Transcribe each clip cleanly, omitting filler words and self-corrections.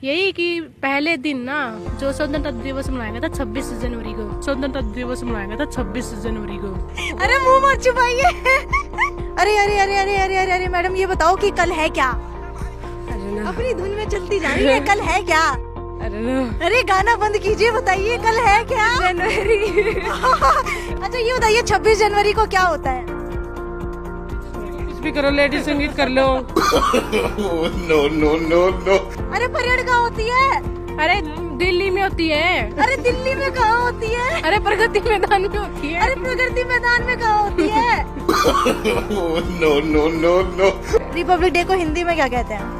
यही कि पहले दिन ना जो स्वतंत्रता दिवस मनाया गया था 26 जनवरी को, स्वतंत्रता दिवस मनाया गया था 26 जनवरी को। अरे मुंह मत छुपाइए। अरे अरे अरे अरे अरे अरे अरे मैडम ये बताओ कि कल है क्या? अपनी धुन में चलती जा रही है, कल है क्या? अरे गाना बंद कीजिए, बताइए कल है क्या? जनवरी। अच्छा ये बताइए 26 जनवरी को क्या होता है? कुछ भी करो, लेडीज संगीत कर लो। No no no no. अरे परेड कहाँ होती है? अरे दिल्ली में होती है। अरे दिल्ली में कहाँ होती है? अरे प्रगति मैदान में होती है। अरे प्रगति मैदान में कहाँ होती है? No no no no. Republic Day को हिंदी में क्या कहते हैं?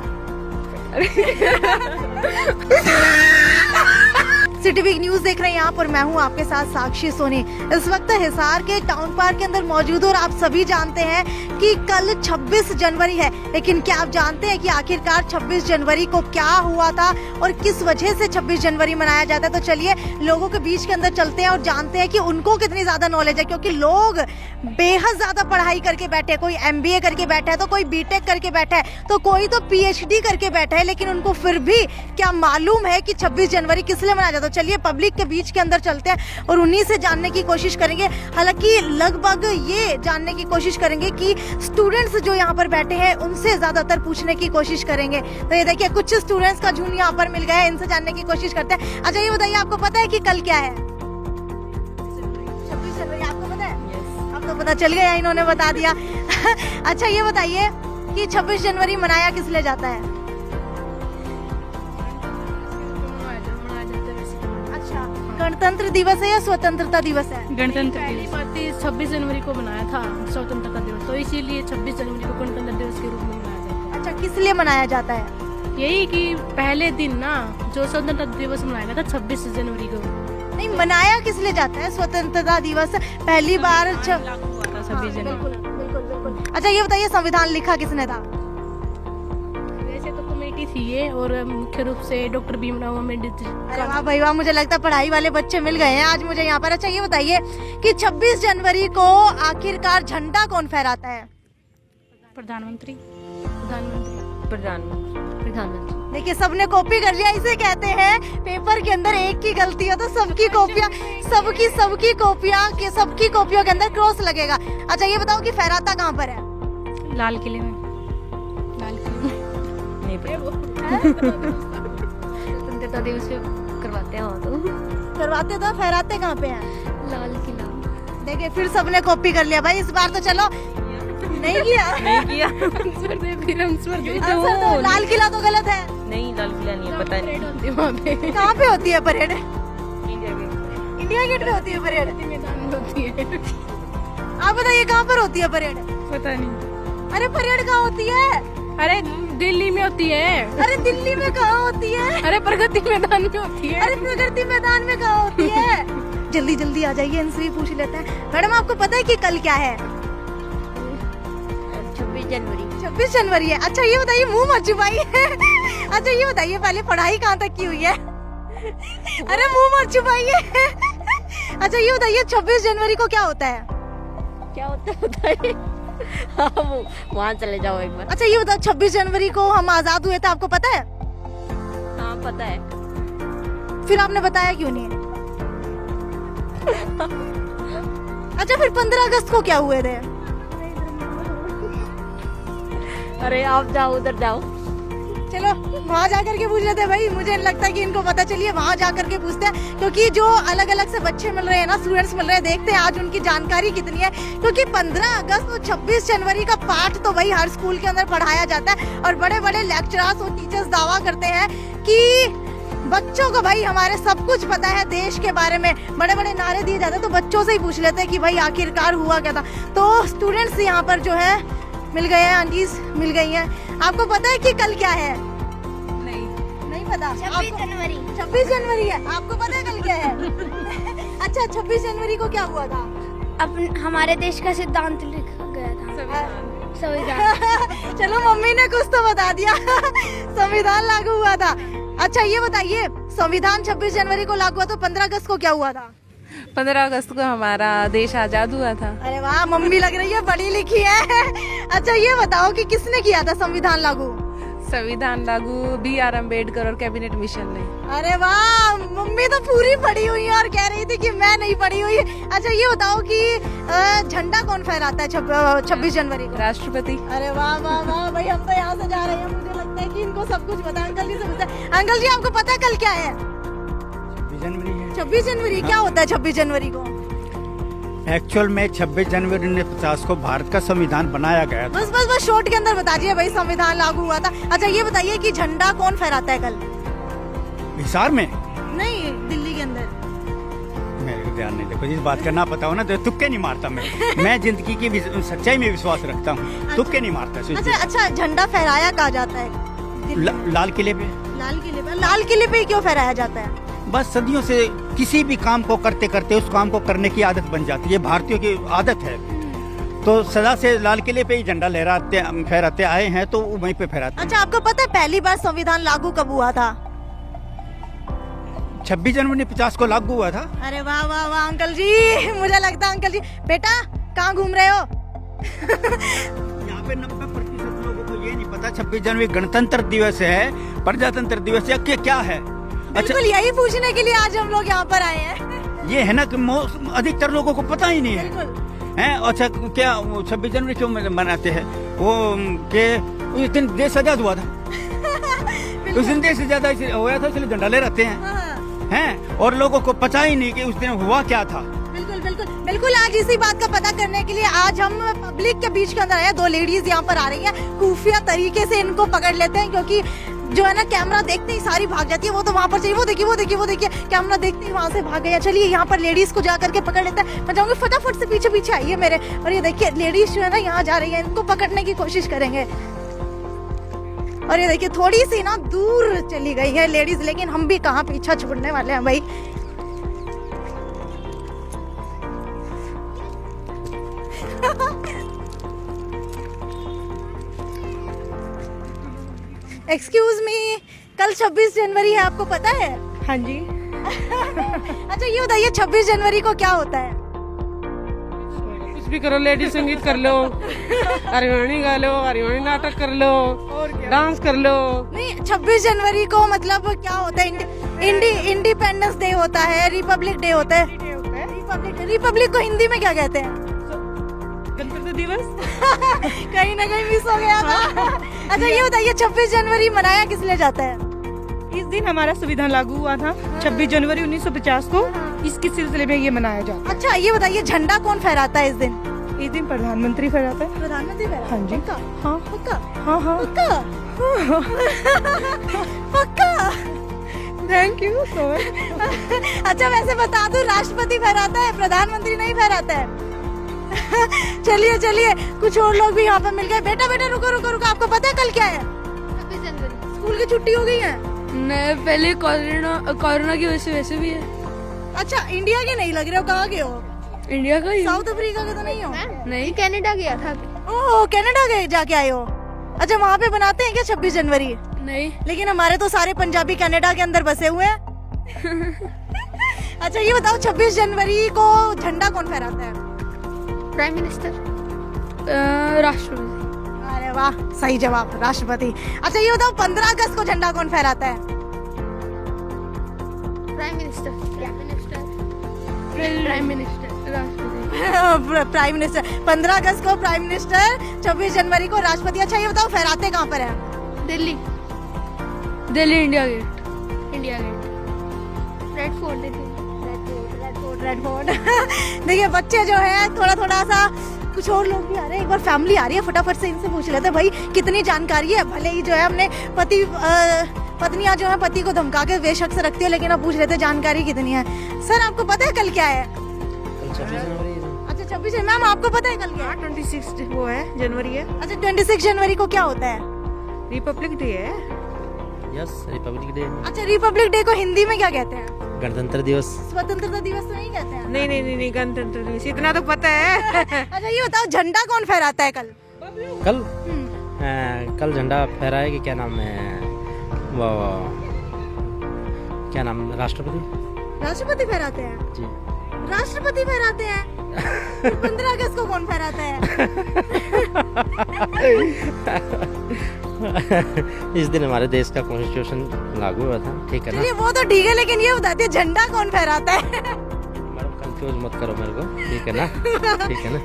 सिटी वीक न्यूज देख रहे हैं यहाँ पर, मैं हूँ आपके साथ साक्षी सोनी। इस वक्त हिसार के टाउन पार्क के अंदर मौजूद हूँ और आप सभी जानते हैं कि कल 26 जनवरी है, लेकिन क्या आप जानते हैं कि आखिरकार 26 जनवरी को क्या हुआ था और किस वजह से 26 जनवरी मनाया जाता है? तो चलिए लोगों के बीच के अंदर चलते हैं और जानते हैं कि उनको कितनी ज्यादा नॉलेज है, क्योंकि लोग बेहद ज्यादा पढ़ाई करके बैठे, कोई MBA करके बैठा है तो कोई BTech करके बैठा है तो कोई तो PhD करके बैठा है, लेकिन उनको फिर भी क्या मालूम है कि 26 जनवरी किस लिए मनाया जाता है? तो चलिए पब्लिक के बीच के अंदर चलते हैं और उन्हीं से जानने की कोशिश करेंगे। हालांकि लगभग ये जानने की कोशिश करेंगे कि स्टूडेंट्स जो यहाँ पर बैठे हैं उनसे ज्यादातर पूछने की कोशिश करेंगे। तो ये देखिए कुछ स्टूडेंट्स का झुंड यहाँ पर मिल गया है, इनसे जानने की कोशिश करते हैं। अच्छा ये बताइए आपको पता है कि कल क्या है? 26 जनवरी आपको पता है? आपको पता चल गया, इन्होंने बता दिया। अच्छा ये बताइए कि 26 जनवरी मनाया किस लिए जाता है? अच्छा गणतंत्र दिवस है या स्वतंत्रता दिवस है? गणतंत्र पहली बात 26 जनवरी को मनाया था स्वतंत्रता दिवस, तो इसीलिए 26 जनवरी को गणतंत्र दिवस के रूप में मनाया जाता है। अच्छा किस लिए मनाया जाता है? यही कि पहले दिन ना जो स्वतंत्रता दिवस मनाया गया था 26 जनवरी को। नहीं मनाया किस लिए जाता है स्वतंत्रता दिवस? पहली बार लागू हुआ था 26 जनवरी। बिल्कुल बिल्कुल। अच्छा ये बताइए संविधान लिखा किसने था? वैसे तो कमेटी थी ये, और मुख्य रूप से डॉक्टर भीमराव अम्बेडकर। अरे वाह भाई वाह, मुझे लगता है पढ़ाई वाले बच्चे मिल गए हैं आज मुझे यहाँ पर। अच्छा ये बताइए कि 26 जनवरी को आखिरकार झंडा कौन फहराता है? प्रधानमंत्री। देखिए सबने कॉपी कर लिया, इसे कहते हैं पेपर के अंदर एक की गलती हो तो सबकी कॉपियां सबकी कॉपियों के अंदर क्रॉस लगेगा। अच्छा ये बताओ कि फहराता कहाँ पर है? लाल किले में। नहीं स्वतंत्रता दिवस पे करवाते हैं तो करवाते तो फहराते कहाँ पे हैं? लाल किला। देखिए फिर सबने कॉपी कर लिया भाई, इस बार तो चलो नहीं किया। आंसर दो, लाल किला तो गलत है। नहीं लाल किला नहीं है, पता नहीं वहाँ पे कहाँ पे होती है parade? India Gate India Gate पे होती है परेड। मैदान में होती है। आप बताइए कहाँ पर होती है परेड? पता नहीं। अरे परेड कहाँ होती है? अरे दिल्ली में होती है। अरे दिल्ली में कहाँ होती है? अरे प्रगति मैदान में होती है। अरे प्रगति मैदान में कहाँ होती है? जल्दी जल्दी आ जाइए, इनसे भी पूछ लेते हैं। मैडम आपको पता है कि कल क्या है? 26 जनवरी। 26 जनवरी है। अच्छा ये बताइए, मुंह मत छुपाइए। अच्छा ये बताइए पहले पढ़ाई कहाँ तक की हुई है? अरे मुंह मत छुपाइए। अच्छा ये बताइए 26 जनवरी को क्या होता है? क्या होता है बताइए? हाँ वो वहाँ चले जाओ एक बार। अच्छा ये बताओ 26 जनवरी को हम आजाद हुए थे, आपको पता है? हाँ पता है। फिर आपने बताया क्यों नहीं? अच्छा फिर 15 अगस्त को क्या हुए थे? अरे आप जाओ, उधर जाओ। चलो वहाँ जाकर के पूछ लेते हैं भाई, मुझे लगता है कि इनको पता। चलिए वहाँ जाकर के पूछते हैं, क्योंकि जो अलग अलग से बच्चे मिल रहे हैं ना, स्टूडेंट्स मिल रहे हैं, देखते हैं आज उनकी जानकारी कितनी है। क्योंकि 15 अगस्त और 26 जनवरी का पाठ तो भाई हर स्कूल के अंदर पढ़ाया जाता है और बड़े बड़े लेक्चरर्स और टीचर्स दावा करते हैं कि बच्चों को भाई हमारे सब कुछ पता है देश के बारे में, बड़े बड़े नारे दिए जाते हैं। तो बच्चों से ही पूछ लेते हैं कि भाई आखिरकार हुआ क्या था। तो स्टूडेंट्स यहाँ पर जो है मिल गए हैं, आंटीज मिल गई हैं। आपको पता है कि कल क्या है? नहीं पता। 26 जनवरी। 26 जनवरी है। आपको पता है कल क्या है? अच्छा 26 जनवरी को क्या हुआ था? हमारे देश का सिद्धांत लिखा गया था, संविधान। चलो मम्मी ने कुछ तो बता दिया। संविधान लागू हुआ था। अच्छा ये बताइए संविधान 26 जनवरी को लागू हुआ तो 15 अगस्त को क्या हुआ था? 15 अगस्त को हमारा देश आजाद हुआ था। अरे वाह मम्मी लग रही है पढ़ी लिखी है। अच्छा ये बताओ कि किसने किया था संविधान लागू? संविधान लागू, BR अम्बेडकर और कैबिनेट मिशन नहीं। अरे वाह, मम्मी तो पूरी पढ़ी हुई है और कह रही थी कि मैं नहीं पढ़ी हुई। अच्छा ये बताओ कि झंडा कौन फहराता है 26 जनवरी को? राष्ट्रपति। अरे वाह वाह वाह भाई, हम तो यहाँ से जा रहे हैं, मुझे लगता है कि इनको सब कुछ पता है। अंकल जी से पूछते हैं। अंकल जी आपको पता है कल क्या है? 26 जनवरी। क्या होता है 26 जनवरी को? एक्चुअल में 26 जनवरी 1950 को भारत का संविधान बनाया गया था। बस शॉर्ट के अंदर बता दीजिए भाई, संविधान लागू हुआ था। अच्छा ये बताइए कि झंडा कौन फहराता है कल? हिसार में नहीं, दिल्ली के अंदर। मेरे को ध्यान नहीं, देखो जिस बात का ना पता हो ना तो तुक्के नहीं मारता मैं जिंदगी की सच्चाई में विश्वास रखता हूँ, तुक्के नहीं मारता। अच्छा झंडा फहराया कहा जाता है? लाल किले पे। लाल किले पे क्यों फहराया जाता है? बस सदियों से किसी भी काम को करते करते उस काम को करने की आदत बन जाती है, भारतीयों की आदत है। तो सदा से लाल किले पे ही झंडा लहराते फहराते आए हैं, तो वहीं पे फहराते। अच्छा आपको पता है पहली बार संविधान लागू कब हुआ था? 26 जनवरी 1950 को लागू हुआ था। अरे वाह वाह वाह अंकल जी, मुझे लगता है अंकल जी। बेटा कहाँ घूम रहे हो? यहाँ पे 90% लोगों को ये नहीं पता 26 जनवरी गणतंत्र दिवस है, प्रजातंत्र दिवस है, क्या है। बिल्कुल यही पूछने के लिए आज हम लोग यहाँ पर आए हैं। ये है ना कि अधिकतर लोगों को पता ही नहीं है। अच्छा क्या 26 जनवरी क्यों मनाते हैं? वो के उस दिन देश आजाद हुआ था। उस दिन देश आजाद हुआ था, इसलिए झंडा ले रहते हैं। और लोगों को पता ही नहीं कि उस दिन हुआ क्या था। बिल्कुल आज इसी बात का पता करने के लिए आज हम पब्लिक के बीच के अंदर आए हैं। 2 लेडीज यहाँ पर आ रही हैं, खुफिया तरीके से इनको पकड़ लेते हैं, क्योंकि जो है ना कैमरा देखते ही सारी भाग जाती है। वो तो वहाँ पर चाहिए, वो देखिए कैमरा देखते ही वहाँ से भाग गया। चलिए यहाँ पर लेडीज को जा करके पकड़ लेते हैं। मैं चाहूंगी फटाफट से पीछे आइए मेरे। और ये देखिए लेडीज जो है ना यहाँ जा रही है, इनको पकड़ने की कोशिश करेंगे। और ये देखिए थोड़ी सी ना दूर चली गई है लेडीज, लेकिन हम भी कहाँ पीछा छोड़ने वाले हैं भाई। एक्सक्यूज मी, कल 26 जनवरी है, आपको पता है? हाँ जी। अच्छा ये बताइए 26 जनवरी को क्या होता है? कुछ भी करो, लेडीज संगीत कर लो, हरियाणी गा लो, हरियाणी नाटक कर लो, डांस कर लो। नहीं 26 जनवरी को मतलब क्या होता है? इंडिपेंडेंस डे होता है, रिपब्लिक डे होता है। रिपब्लिक को हिंदी में क्या कहते हैं? गणतंत्र दिवस। कहीं ना कहीं मिस हो गया था। अच्छा ये बताइए 26 जनवरी मनाया किस लिए जाता है? इस दिन हमारा संविधान लागू हुआ था 26 जनवरी 1950 को, इसके सिलसिले में ये मनाया जाता है। अच्छा ये बताइए झंडा कौन फहराता है इस दिन? इस दिन प्रधानमंत्री फहराता है। प्रधानमंत्री फहराता है? हाँ जी। पक्का। Thank you so much. अच्छा वैसे बता दूं, राष्ट्रपति फहराता है, प्रधानमंत्री नहीं फहराता है। चलिए कुछ और लोग भी यहाँ पे मिल गए। बेटा रुको, आपको पता है कल क्या है? 26 जनवरी। स्कूल की छुट्टी हो गई है? नहीं, पहले कोरोना की वजह से वैसे भी है। अच्छा इंडिया के नहीं लग रहे हो, कहाँ के हो? इंडिया का ही। साउथ अफ्रीका के तो नहीं हो? नहीं, कनाडा गया था। ओह कनाडा गए जाके आए हो? अच्छा वहाँ पे बनाते हैं क्या 26 जनवरी? नहीं। लेकिन हमारे तो सारे पंजाबी कनाडा के अंदर बसे हुए हैं। अच्छा ये बताओ 26 जनवरी को झंडा कौन फहराता है? Prime minister. राष्ट्रपति। अरे वाह सही जवाब, राष्ट्रपति। अच्छा ये बताओ 15 अगस्त को झंडा कौन फहराता है? Prime minister. प्राइम मिनिस्टर, राष्ट्रपति। Prime minister. 15 अगस्त को प्राइम मिनिस्टर, 26 जनवरी को राष्ट्रपति। अच्छा ये बताओ फहराते कहाँ पर है? Delhi. India Gate. India Gate. Red Fort. Red Fort. देखिए बच्चे जो है थोड़ा सा, कुछ और लोग भी आ रहे हैं। एक बार फैमिली आ रही है, फटाफट से इनसे पूछ लेते हैं भाई कितनी जानकारी है। भले ही जो है हमने पत्नियां जो है पति को धमका के बेशक से रखती है, लेकिन अब पूछ लेते हैं जानकारी कितनी है। सर आपको पता है कल क्या है? अच्छा 26 जनवरी। मैम आपको पता है कल क्या है? 26 वो है जनवरी है। अच्छा 26 जनवरी को क्या होता है? रिपब्लिक डे है। Yes Republic day. अच्छा रिपब्लिक डे को हिंदी में क्या कहते हैं? गणतंत्र दिवस। स्वतंत्रता दिवस तो नहीं कहते हैं? नहीं गणतंत्र दिवस, इतना तो पता है। अच्छा ये बताओ झंडा कौन फहराता है कल? कल झंडा फहराए कि क्या नाम है वो, क्या नाम, राष्ट्रपति फहराते हैं जी। राष्ट्रपति फहराते हैं। 15 अगस्त को कौन फहराता है? इस दिन हमारे देश का कॉन्स्टिट्यूशन लागू हुआ था, ठीक है ना। चलिए वो तो ठीक है, लेकिन ये बताते झंडा कौन फहराता है? मैडम कंफ्यूज मत करो मेरे को, ठीक है ना, ठीक है ना।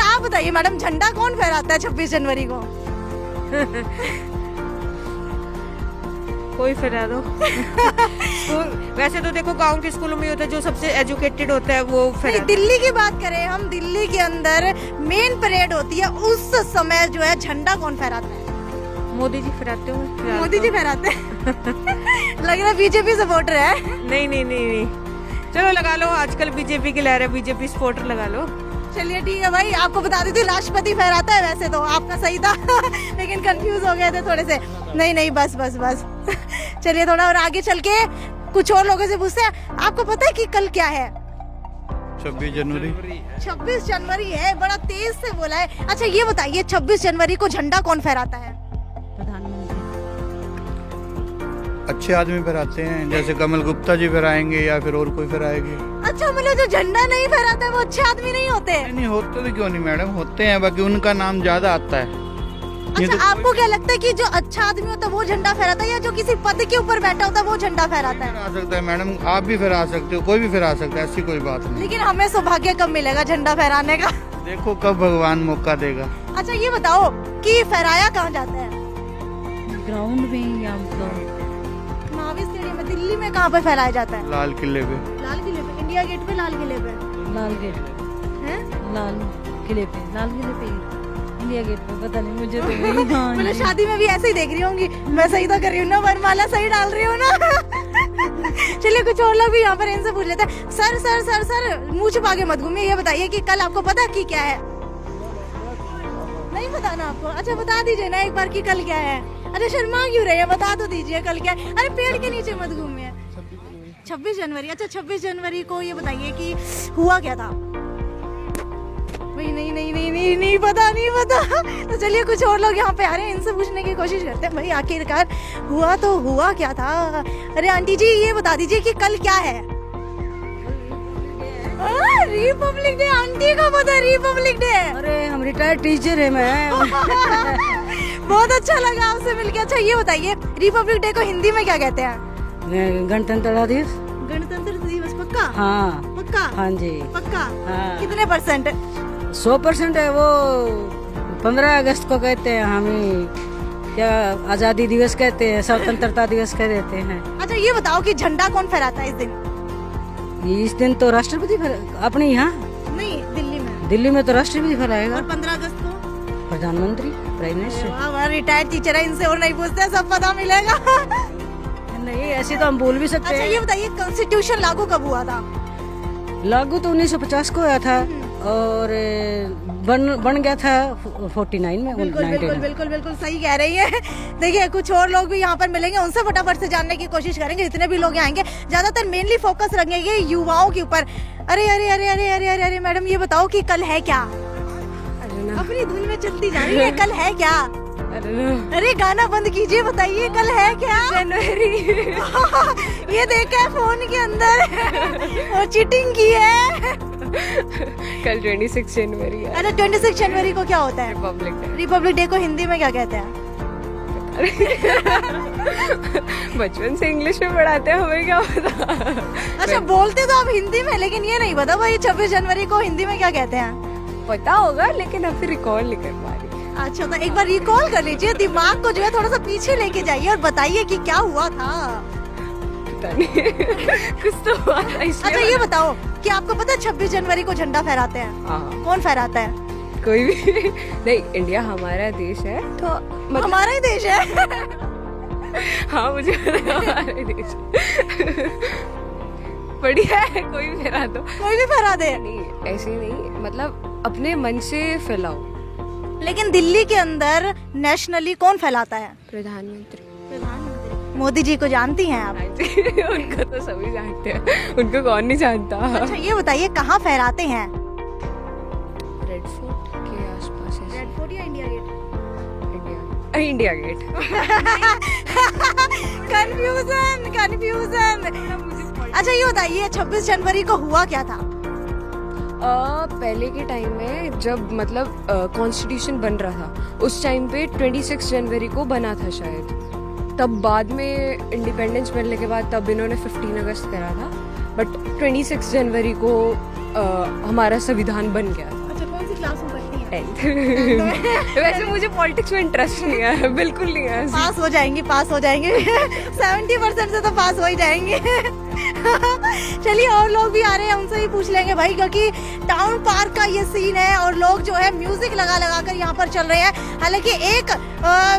आप बताइए मैडम, झंडा कौन फहराता है 26 जनवरी को? कोई फहरा दो। वैसे तो देखो गांव के स्कूलों में होता है, जो सबसे एजुकेटेड होता है वो नहीं, फहराता है। दिल्ली की बात करें हम, दिल्ली के अंदर मेन परेड होती है, उस समय जो है झंडा कौन फहराता है? मोदी जी फहराते हो? मोदी जी फहराते हैं। लग रहा है बीजेपी सपोर्टर है। नहीं नहीं नहीं नहीं, चलो लगा लो, आजकल बीजेपी की लहर है, बीजेपी सपोर्टर लगा लो। चलिए ठीक है भाई, आपको बता देती हूँ राष्ट्रपति फहराता है, वैसे तो आपका सही था। लेकिन कंफ्यूज हो गए थे थोड़े से। नहीं नहीं, बस बस बस। चलिए थोड़ा और आगे चल के कुछ और लोगों से पूछते हैं। आपको पता है कि कल क्या है? 26 जनवरी। 26 जनवरी है, बड़ा तेज से बोला है। अच्छा ये बताइए, 26 जनवरी को झंडा कौन फहराता है? अच्छे आदमी फहराते हैं, जैसे कमल गुप्ता जी फहराएंगे या फिर और कोई फहराएगी। अच्छा, मतलब जो झंडा नहीं फहराता है वो अच्छे आदमी नहीं होते? नहीं होते तो क्यों नहीं मैडम, होते हैं, बाकी उनका नाम ज्यादा आता है। अच्छा, आपको क्या लगता है कि जो अच्छा आदमी होता है वो झंडा फहराता है, या जो किसी पद के ऊपर बैठा होता है वो झंडा फहराता है? फहरा सकता है मैडम, आप भी फहरा सकते हो, कोई भी फहरा सकता है, ऐसी कोई बात नहीं। लेकिन हमें सौभाग्य कब मिलेगा झंडा फहराने का? देखो कब भगवान मौका देगा। अच्छा ये बताओ कि फहराया कहाँ जाता है? ग्राउंड में या मतलब महावीर स्टेडियम में। दिल्ली में कहाँ पे फहराया जाता है? लाल किले पे। लाल किले पे, इंडिया गेट पे, लाल किले पे? लाल गेट हैं? लाल किले पे, लाल किले पे, इंडिया गेट पे, पता नहीं मुझे तो नहीं। हाँ मतलब शादी में भी ऐसे ही देख रही होंगी, मैं सही तो कर रही हूँ ना, वरमाला सही डाल रही हूँ ना? चलिए कुछ और लोग भी यहाँ पर इनसे पूछ लेते हैं। सर सर सर सर, मुँह छुपा के मत घूमिए, ये बताइए कि कल आपको पता कि क्या है? नहीं बताना आपको? अच्छा बता दीजिए ना एक बार कि कल क्या है। अरे शर्मा क्यों रहे हैं, बता तो दीजिए कल क्या है। अरे पेड़ के नीचे मत घूमिए। 26 जनवरी। अच्छा 26 जनवरी को ये बताइए कि हुआ क्या था? नहीं नहीं नहीं नहीं नहीं नहीं पता, नहीं पता। तो चलिए कुछ और लोग यहाँ पे आ रहे हैं, इनसे पूछने की कोशिश करते हैं। भाई आखिरकार हुआ तो हुआ क्या था? अरे आंटी जी ये बता दीजिए कि कल क्या है? Republic day. आंटी को पता है रिपब्लिक डे? अरे हम रिटायर्ड टीचर है मैं। बहुत अच्छा लगा आपसे मिलके। अच्छा ये बताइए, रिपब्लिक डे को हिंदी में क्या कहते हैं? गणतंत्र दिवस। गणतंत्र दिवस पक्का? हाँ पक्का? हाँ जी पक्का? हाँ। कितने %? 100% है वो। 15 अगस्त को कहते हैं हमें, क्या आजादी दिवस कहते हैं, स्वतंत्रता दिवस कह देते हैं। अच्छा ये बताओ कि झंडा कौन फहराता है इस दिन? इस दिन तो राष्ट्रपति अपने यहाँ नहीं, दिल्ली में। दिल्ली में तो राष्ट्रपति फहराएगा। और 15 अगस्त को? प्रधानमंत्री, प्राइम मिनिस्टर। वाह, रिटायर्ड टीचर है, इनसे और नहीं पूछते, सब पता मिलेगा। नहीं ऐसे तो हम बोल भी सकते अच्छा हैं। ये बताइए, कॉन्स्टिट्यूशन लागू कब हुआ था? लागू तो 1950 को हुआ था और बन गया था 49 में। बिल्कुल बिल्कुल बिल्कुल बिल्कुल सही कह रही है। देखिए कुछ और लोग भी यहाँ पर मिलेंगे, उनसे फटाफट से जानने की कोशिश करेंगे। जितने भी लोग आएंगे ज्यादातर मेनली फोकस रखेंगे युवाओं के ऊपर। अरे अरे अरे अरे अरे अरे अरे मैडम ये बताओ कि कल है क्या? अपनी धुन में चलती जा रही है, कल है क्या? अरे गाना बंद कीजिए, बताइए कल है क्या? जनवरी। ये देखा है फोन के अंदर, और चीटिंग की है। कल 26 जनवरी है। अरे 26 जनवरी को क्या होता है? Republic day. रिपब्लिक डे को हिंदी में क्या कहते हैं? बचपन से इंग्लिश में पढ़ाते हैं, हमें क्या पता। अच्छा बोलते तो आप हिंदी में, लेकिन ये नहीं पता भाई 26 जनवरी को हिंदी में क्या कहते हैं? पता होगा लेकिन अब फिर रिकॉल नहीं कर पा रही। अच्छा तो एक बार रिकॉल कर लीजिए, दिमाग को जो है थोड़ा सा पीछे लेके जाइए और बताइए कि क्या हुआ था। पता नहीं कुछ तो हुआ था इसलिए। अच्छा ये बताओ कि आपको पता है 26 जनवरी को झंडा फहराते हैं? हाँ। कौन फहराता है? कोई भी नहीं, इंडिया हमारा देश है तो हमारा ही देश है। हाँ मुझे पता है, हमारा ही देश बढ़िया है, कोई भी फहरा दो। कोई भी फहरा दे? नहीं ऐसे नहीं, मतलब अपने मन से फैलाओ। लेकिन दिल्ली के अंदर नेशनली कौन फैलाता है? प्रधानमंत्री। प्रधानमंत्री मोदी जी को जानती हैं आप? उनको तो सभी जानते हैं, उनको कौन नहीं जानता। अच्छा ये बताइए कहाँ फहराते हैं? रेड फोर्ट के आसपास है। रेड फोर्ट या India Gate? India Gate. Confusion confusion. अच्छा ये बताइए 26 जनवरी को हुआ क्या था? पहले के टाइम में जब मतलब कॉन्स्टिट्यूशन बन रहा था उस टाइम पे 26 जनवरी को बना था शायद। तब बाद में इंडिपेंडेंस मिलने के बाद तब इन्होंने 15 अगस्त करा था, बट 26 जनवरी को हमारा संविधान बन गया था। अच्छा, कौन सी क्लास में पढ़ती हैं? 10th। वैसे मुझे पॉलिटिक्स में इंटरेस्ट नहीं है, बिल्कुल नहीं है। पास हो जाएंगे 70% से तो पास हो ही जाएंगे। चलिए, और लोग भी आ रहे हैं, उनसे भी पूछ लेंगे भाई, क्योंकि टाउन पार्क का ये सीन है और लोग जो है म्यूजिक लगा लगा कर यहाँ पर चल रहे हैं। हालांकि एक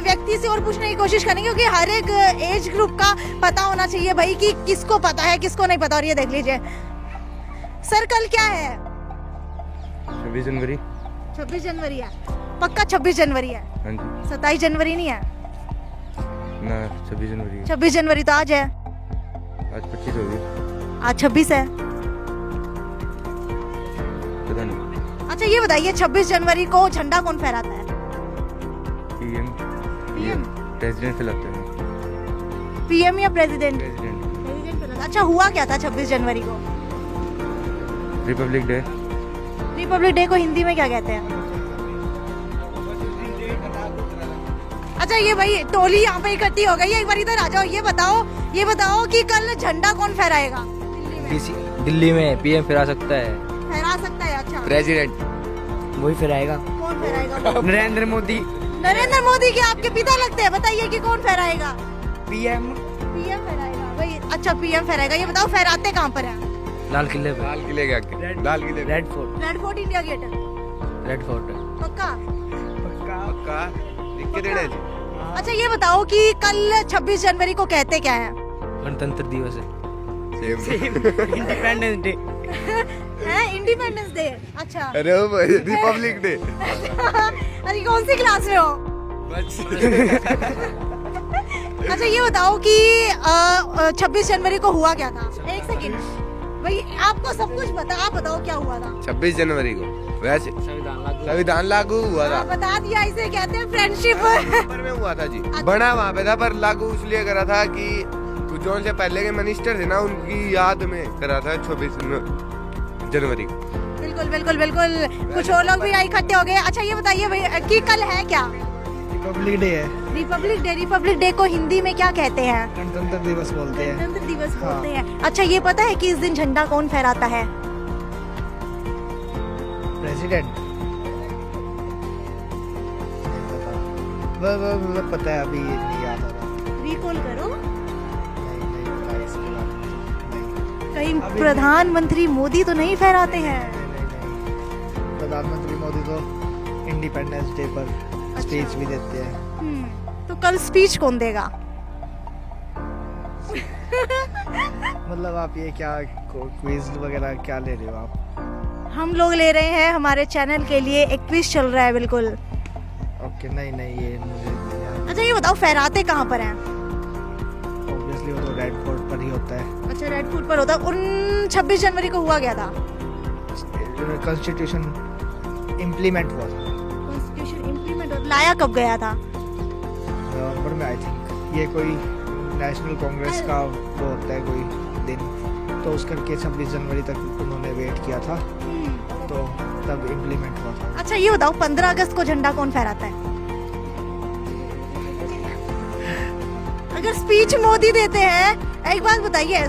व्यक्ति से और पूछने की कोशिश करेंगे, क्योंकि हर एक एज ग्रुप का पता होना चाहिए भाई कि किसको पता है किसको नहीं पता। और ये देख लीजिए सर, कल क्या है? 26 जनवरी। 26 जनवरी है पक्का? 26 जनवरी है? हाँ जी। 27 जनवरी नहीं है ना, 26 जनवरी। 26 जनवरी तो आज है। आज 25 होगी। आज 26 है। पता नहीं। अच्छा, ये बताइए 26 जनवरी को झंडा कौन फहराता है? पीएम। प्रेसिडेंट फैलाते हैं। पीएम या प्रेसिडेंट? प्रेसिडेंट। अच्छा, हुआ क्या था 26 जनवरी को? Republic day. रिपब्लिक डे को हिंदी में क्या कहते हैं? अच्छा, ये भाई टोली यहाँ पे इकट्ठी हो गई है, एक बार इधर आ जाओ। ये बताओ कि कल झंडा कौन फहराएगा दिल्ली में? पीएम फहरा सकता है। फहरा सकता है? अच्छा, प्रेसिडेंट वही फहराएगा। कौन फहराएगा? नरेंद्र मोदी। नरेंद्र मोदी के आपके पिता लगते हैं, बताइए कि कौन फहराएगा? पीएम फहराएगा भाई। अच्छा, पीएम फहराएगा। ये बताओ फहराते कहाँ पर है? लाल किले पे। लाल किले के आगे। लाल किले। Red Fort. Red Fort, India Gate. Red Fort. पक्का? पक्का। अच्छा, ये बताओ कि कल 26 जनवरी को कहते क्या है? गणतंत्र दिवस है। Independence day. Independence day. अच्छा, रिपब्लिक डे। अरे कौन सी क्लास में हो? अच्छा, ये बताओ कि 26 जनवरी को हुआ क्या था? एक सेकंड भाई, आपको सब कुछ पता, आप बताओ क्या हुआ था? 26 जनवरी को वैसे संविधान लागू हुआ था। बता दिया, इसे कहते हैं फ्रेंडशिप। में हुआ था जी। बना वहाँ पे था, पर लागू इसलिए करा था कि जो से पहले के मिनिस्टर थे ना, उनकी याद में करा था 26 जनवरी को। बिल्कुल बिल्कुल बिल्कुल। कुछ और लोग भी इकट्ठे हो गए। अच्छा, ये बताइए भाई कि कल है क्या? रिपब्लिक डे है। रिपब्लिक डे को हिंदी में क्या कहते हैं? गणतंत्र दिवस बोलते हैं। गणतंत्र दिवस बोलते हैं। अच्छा, ये पता है कि इस दिन झंडा कौन फहराता है? प्रेसिडेंट। पता है, अभी नहीं याद आ रहा। रिकॉल करो। नहीं पता इसके बारे में। कहीं प्रधानमंत्री मोदी तो नहीं फहराते हैं? नहीं। प्रधानमंत्री मोदी तो इंडिपेंडेंस डे पर स्पीच भी देते हैं। तो कल स्पीच कौन देगा? मतलब आप ये क्या क्विज वगैरह क्या ले रहे हो आप? हम लोग ले रहे हैं हमारे चैनल के लिए एक क्विज चल रहा है। बिल्कुल। ओके, नहीं ये मुझे। अच्छा, ये बताओ फहराते कहाँ पर हैं? ऑब्वियसली वो तो रेड फोर्ट पर ही होता है। अच्छा, रेड फोर्ट पर होता है। उन 26 जनवरी को हुआ क्या था? कॉन्स्टिट्यूशन इम्प्लीमेंट हुआ था। कॉन्स्टिट्यूशन इम्प्लीमेंट लाया कब गया था? नवंबर में आई थिंक। ये कोई नेशनल कांग्रेस का वो होता है कोई दिन, तो उस करके 26 जनवरी तक उन्होंने वेट किया था, तो तब इम्प्लीमेंट हुआ था। अच्छा, ये बताओ 15 अगस्त को झंडा कौन फहराता है? अगर स्पीच मोदी देते हैं, एक बात बताइए,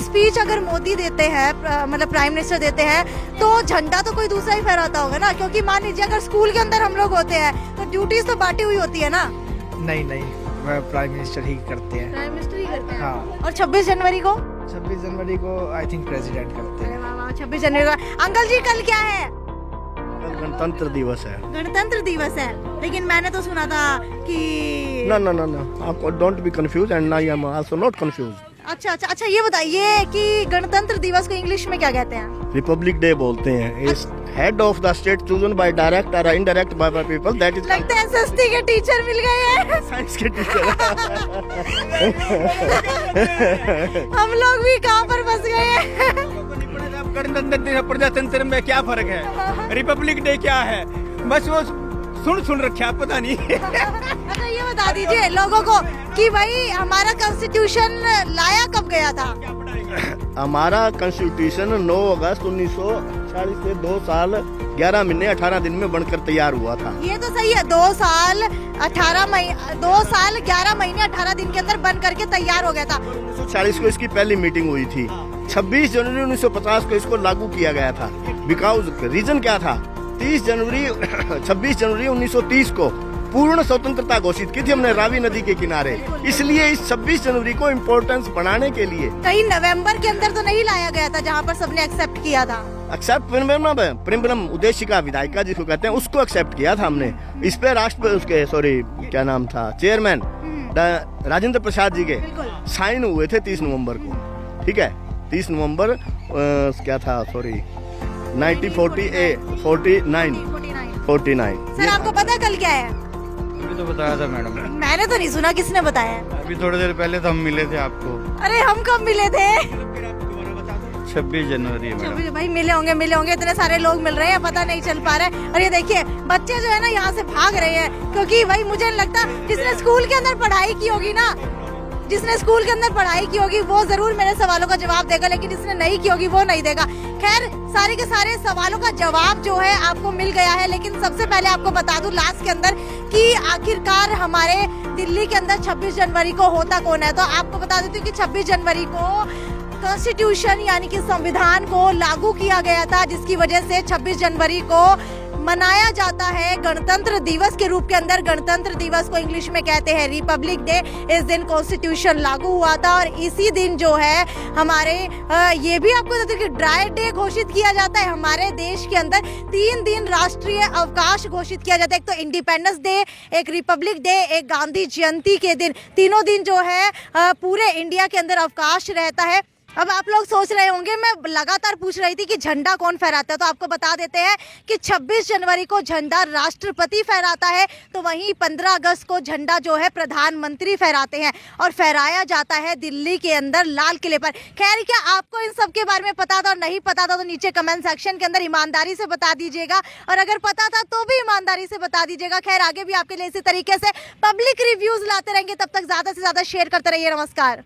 स्पीच अगर मोदी देते हैं, मतलब प्राइम मिनिस्टर देते हैं, तो झंडा तो कोई दूसरा ही फहराता होगा ना? क्योंकि मान लीजिए अगर स्कूल के अंदर हम लोग होते हैं तो ड्यूटीज तो बांटी हुई होती है ना? नहीं, वह प्राइम मिनिस्टर ही करते हैं। प्राइम मिनिस्टर ही करते हैं। हाँ। और 26 जनवरी को? 26 जनवरी को आई थिंक प्रेसिडेंट करते हैं। 26 जनवरी को। अंकल जी, कल क्या है? गणतंत्र दिवस है। गणतंत्र दिवस है, लेकिन मैंने तो सुना था कि No. Don't be confused and I am also not confused. अच्छा, ये बताइए कि गणतंत्र दिवस को इंग्लिश में क्या कहते हैं? रिपब्लिक डे बोलते हैं। इस head of the state chosen by direct और indirect by people, that is. लगता है एसएसटी के टीचर मिल गए हैं। साइंस के टीचर। हम लोग भी कहाँ पर फंस गए हैं? गणतंत्र प्रजातंत्र में क्या फर्क है? रिपब्लिक डे क्या है? बस वो सुन रखा, पता नहीं। अच्छा, ये बता दीजिए लोगों को कि भाई हमारा कॉन्स्टिट्यूशन लाया कब गया था? हमारा कॉन्स्टिट्यूशन 9 अगस्त 1947 1946 से 2 साल 11 महीने 18 दिन में बनकर तैयार हुआ था। ये तो सही है, 2 साल 11 महीने 18 दिन के अंदर बन करके तैयार हो गया था। 1940 को इसकी पहली मीटिंग हुई थी। 26 जनवरी 1950 को इसको लागू किया गया था। बिकॉज रीजन क्या था, 26 जनवरी 1930 को पूर्ण स्वतंत्रता घोषित की थी हमने रावी नदी के किनारे। इसलिए इस 26 जनवरी को इम्पोर्टेंस बढ़ाने के लिए कहीं नवंबर के अंदर तो नहीं लाया गया था जहाँ पर सबने एक्सेप्ट किया था। एक्सेप्ट प्रिम्बलम उद्देशिका विधायिका जिसको कहते हैं उसको एक्सेप्ट किया था हमने। इस पे क्या नाम था, चेयरमैन राजेंद्र प्रसाद जी के साइन हुए थे 30 नवंबर को। ठीक है, 30 नवंबर 1949। सर आपको पता कल क्या है? अभी तो बताया था मैडम। मैंने तो नहीं सुना, किसने बताया? अभी थोड़ी देर पहले तो हम मिले थे आपको। अरे हम कब मिले थे? 26 जनवरी मैडम। भाई मिले होंगे, इतने सारे लोग मिल रहे हैं, पता नहीं चल पा रहा है। और ये देखिए बच्चे जो है ना यहाँ से भाग रहे हैं, क्योंकि भाई मुझे लगता जिसने स्कूल के अंदर पढ़ाई की होगी ना, वो जरूर मेरे सवालों का जवाब देगा, लेकिन जिसने नहीं की होगी वो नहीं देगा। खैर सारे के सारे सवालों का जवाब जो है आपको मिल गया है, लेकिन सबसे पहले आपको बता दूं लास्ट के अंदर कि आखिरकार हमारे दिल्ली के अंदर 26 जनवरी को होता कौन है। तो आपको बता देती हूँ कि 26 जनवरी को कॉन्स्टिट्यूशन यानी कि संविधान को लागू किया गया था, जिसकी वजह से 26 जनवरी को मनाया जाता है गणतंत्र दिवस के रूप के अंदर। गणतंत्र दिवस को इंग्लिश में कहते हैं रिपब्लिक डे। इस दिन कॉन्स्टिट्यूशन लागू हुआ था और इसी दिन जो है हमारे ये भी आपको बता दूं कि ड्राई डे घोषित किया जाता है। हमारे देश के अंदर 3 दिन राष्ट्रीय अवकाश घोषित किया जाता है। एक तो इंडिपेंडेंस डे, एक रिपब्लिक डे, एक गांधी जयंती के दिन। तीनों दिन जो है पूरे इंडिया के अंदर अवकाश रहता है। अब आप लोग सोच रहे होंगे, मैं लगातार पूछ रही थी कि झंडा कौन फहराता है, तो आपको बता देते हैं कि 26 जनवरी को झंडा राष्ट्रपति फहराता है, तो वहीं 15 अगस्त को झंडा जो है प्रधानमंत्री फहराते हैं और फहराया जाता है दिल्ली के अंदर लाल किले पर। खैर क्या आपको इन सब के बारे में पता था और नहीं पता था तो नीचे कमेंट सेक्शन के अंदर ईमानदारी से बता दीजिएगा, और अगर पता था तो भी ईमानदारी से बता दीजिएगा। खैर आगे भी आपके लिए इसी तरीके से पब्लिक रिव्यूज लाते रहेंगे, तब तक ज्यादा से ज्यादा शेयर करते रहिए। नमस्कार।